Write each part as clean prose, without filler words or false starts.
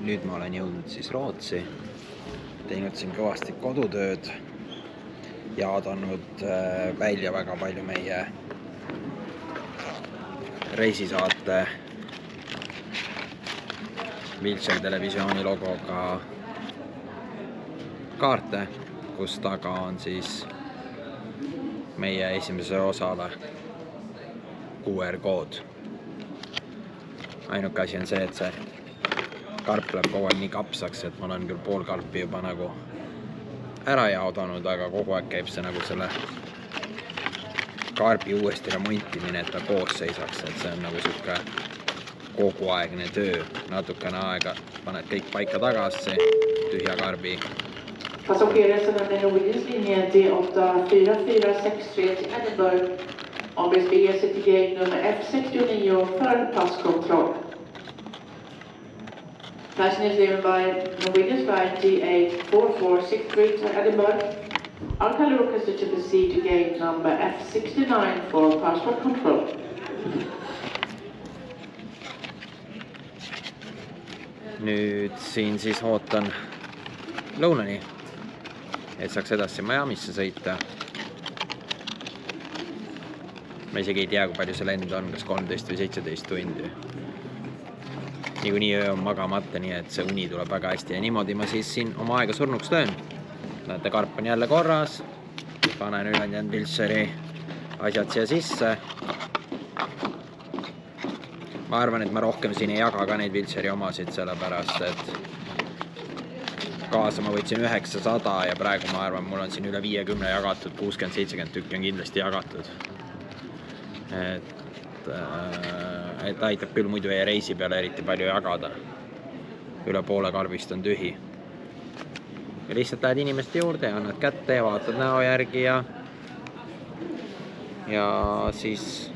nüüd ma olen jõudnud siis Rootsi, teinud siin kõvasti kodutööd, jaadanud välja väga palju meie reisisaate Wheelchair Televisiooni logoga kaarte, kus taga on siis meie esimese osale QR-kood. Ainuke asi on see, et see karp läheb kogu aeg nii kapsaks, et ma olen küll pool karpi juba nagu ära jaodanud, aga kogu aeg käib see nagu selle karbi uuesti remontimine, et ta koos seisaks, et see on nagu siuke koguaegne töö. Natukene aega paned kõik paika tagasi, tühja karbi. Passagerare som är Norwegians linje D84463 till Edinburgh ombeds bege sig till gate nummer F69 för passkontroll. Passengers leaving by Norwegian's flight D84463 to Edinburgh are kindly requested to proceed to gate number F69 for passport control. Nüüd siin siis ootan lõunani, et saaks edasi Miamisse sõita. Ma isegi ei tea, kui palju see lend on, kas 13 või 17 tundi. Niikuinii öö on magamata, nii et see uni tuleb väga hästi ja niimoodi ma siis siin oma aega surnuks töön. Näete, karp on jälle korras, panen ülejäänud Wheelchairi asjad siia sisse. Ma arvan, et ma rohkem siin ei jaga ka neid Wheelchairi omasid, sellepärast, et kaasa ma võtsin 900 ja praegu ma arvan, mul on siin üle 50 jagatud, 60-70 tükki on kindlasti jagatud. Et aitab küll muidu ei reisi peale eriti palju jagada. Üle poole karbist on tühi. Ja lihtsalt lähed inimeste juurde ja annad kätte ja vaatad näo järgi ja siis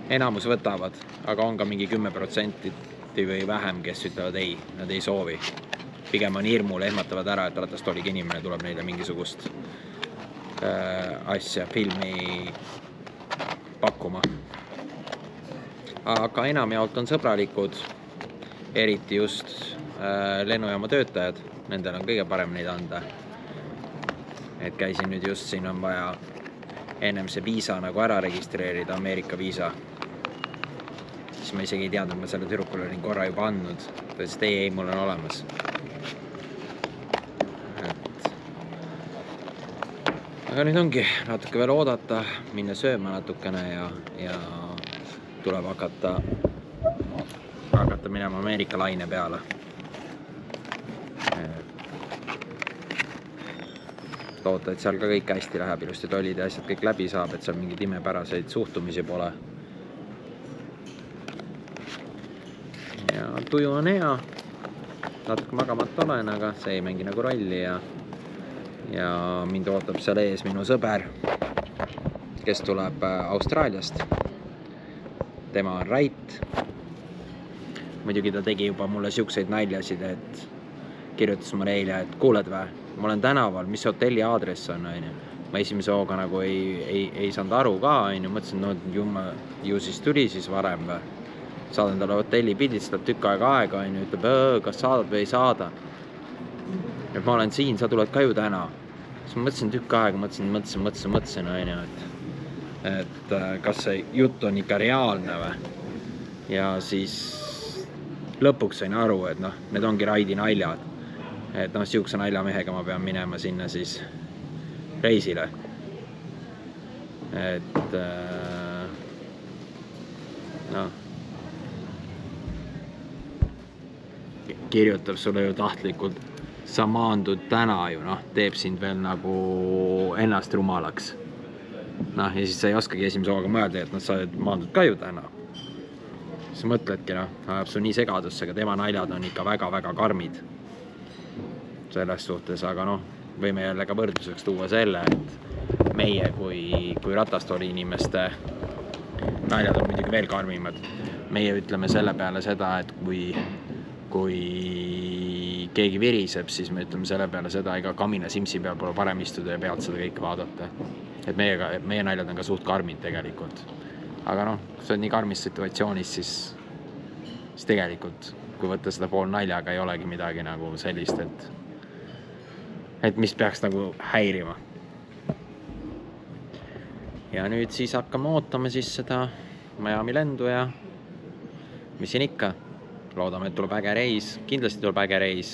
enamus võtavad, aga on ka mingi 10% või vähem, kes ütlevad ei, nad ei soovi. Pigem on hirmul, ehmatavad ära, et ratastoliga inimene tuleb neile mingisugust asja, filmi pakkuma. Aga enamjaolt on sõbralikud, eriti just lennujaama töötajad, nendel on kõige parem neid anda. Et käisin nüüd just, siin on vaja ennem see viisa nagu ära registreerida, Ameerika viisa. Siis ma isegi ei teadnud, ma selle tüdrukule olin korra juba andnud. Ta ütles, et ei, mul on olemas. Aga nüüd ongi natuke veel oodata, minna sööma natukene ja tuleb hakata minema Ameerika laine peale. Loota, et seal ka kõik hästi läheb, ilusti tollid ja asjad kõik läbi saab, et seal mingid imepäraseid suhtumisi pole. Ja tuju on hea, natuke magamata olen, aga see ei mängi nagu rolli ja mind ootab seal ees minu sõber, kes tuleb Austraaliast. Tema on Rait. Muidugi ta tegi juba mulle siukseid naljasid, et kirjutas mulle eile, et kuuled või, ma olen tänaval, mis hotelli aadress on, ma esimese hooga nagu ei saanud aru ka, mõtlesin, no ju siis tuli siis varem või. Saadan talle hotelli pildid, seda tükk aega, ütleb, kas saadad või ei saada. Et ma olen siin, sa tuled ka ju täna. Siis ma mõtlesin tükk aega, mõtlesin, et kas see jutt on ikka reaalne või. Ja siis lõpuks sain aru, et need ongi Raidi naljad. Et siukse naljamehega ma pean minema sinna siis reisile. Et kirjutab sulle ju tahtlikult, sa maandud täna ju, teeb sind veel nagu ennast rumalaks. Ja siis sa ei oskagi esimese hooga mõelda, et sa maandud ka ju täna. Siis mõtledki, ajab su nii segadusse, aga tema naljad on ikka väga-väga karmid selles suhtes, aga võime jälle ka võrdluseks tuua selle, et meie kui ratastooli inimeste naljad on muidugi veel karmimad. Meie ütleme selle peale seda, et kui keegi viriseb, siis me ütleme selle peale seda, ega Kamina Simsi peal pole parem istuda ja pealt seda kõike vaadata. Et meie naljad on ka suht karmid tegelikult. Aga kui sa oled nii karmis situatsioonis, siis tegelikult kui võtta seda pool naljaga, ei olegi midagi nagu sellist, et mis peaks nagu häirima. Ja nüüd siis hakkame ootama siis seda Miami lendu ja mis siin ikka. Loodame, et tuleb äge reis. Kindlasti tuleb äge reis.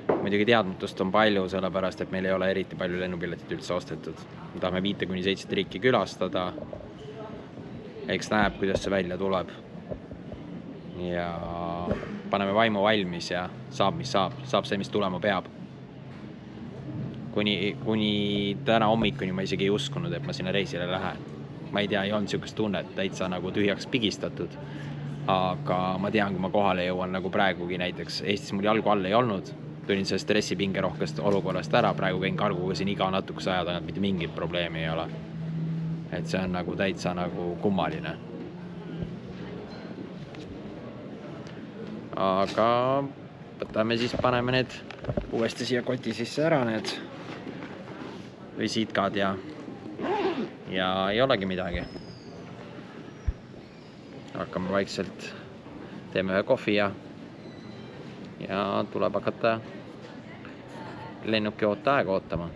Muidugi teadmatust on palju, sellepärast, et meil ei ole eriti palju lennupiletit üldse ostetud. Me tahame 5-7 riiki külastada. Eks näeb, kuidas see välja tuleb. Ja paneme vaimu valmis ja saab, mis saab. Saab see, mis tulema peab. Kuni täna hommikuni ma isegi ei uskunud, et ma sinna reisile lähen. Ma ei tea, ei olnud niisugust tunnet, täitsa nagu tühjaks pigistatud. Aga ma tean, kui ma kohale jõuan nagu praegugi näiteks. Eestis mul jalgu all ei olnud. Tulin selle stressipinge rohkest olukorrast ära. Praegu käin karguga siin iga natukese aja tagant, mitte mingit probleemi ei ole. Et see on nagu täitsa nagu kummaline. Aga võtame siis, paneme need uuesti siia koti sisse ära need visiitkad ja ei olegi midagi. Hakkame vaikselt, teeme ühe kohvi ja tuleb hakata lennuki aega ootama.